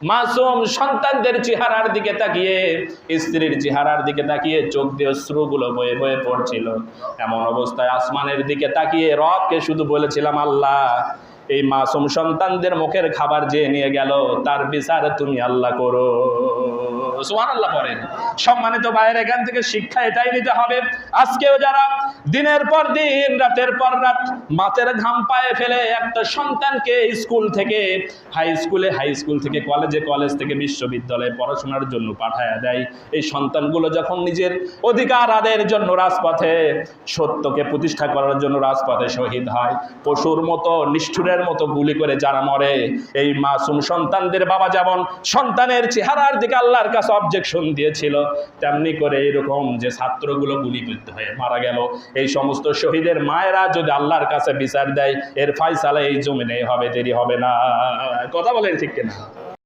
মাসুম সন্তানদের চেহারার দিকে তাকিয়ে, স্ত্রীর চেহারার দিকে তাকিয়ে চোখ দিয়ে অশ্রুগুলো বয়ে বয়ে পড়ছিল। এমন অবস্থায় আসমানের দিকে তাকিয়ে রবকে শুধু বলেছিলাম, আল্লাহ, এই মাসুম সন্তানদের মুখের খাবার যে নিয়ে গেল তার বিচার তুমি আল্লাহ করো। সুবহানাল্লাহ পড়েন। সম্মানিত ভাইয়ের, এখান থেকে শিক্ষা এটাই নিতে হবে, আজকেও যারা দিনের পর দিন রাতের পর রাত মাথার ঘাম পায়ে ফেলে একটা সন্তানকে স্কুল থেকে হাই স্কুল থেকে কলেজে, কলেজ থেকে বিশ্ববিদ্যালয়ে পড়াশোনার জন্য পাঠায়া দেয়, এই সন্তানগুলো যখন নিজের অধিকার আদায়ের জন্য রাজপথে, সত্যকে প্রতিষ্ঠা করার জন্য রাজপথে শহীদ হয়, পশুর মতো নিষ্ঠুরের মতো গুলি করে যারা মরে, এই মাসুম সন্তানদের বাবা যেমন সন্তানের চেহারার দিকে আল্লাহর কাছে অবজেকশন দিয়েছিল, তেমনি করে এরকম যে ছাত্রগুলো গুলিবিদ্ধ হয়ে মারা গেল, এই সমস্ত শহীদের মায়েরা যদি আল্লাহর কাছে বিচার দেয়, এর ফয়সালা এই জমিনে হবে, দেরি হবে না। কথা বলেন ঠিক কিনা?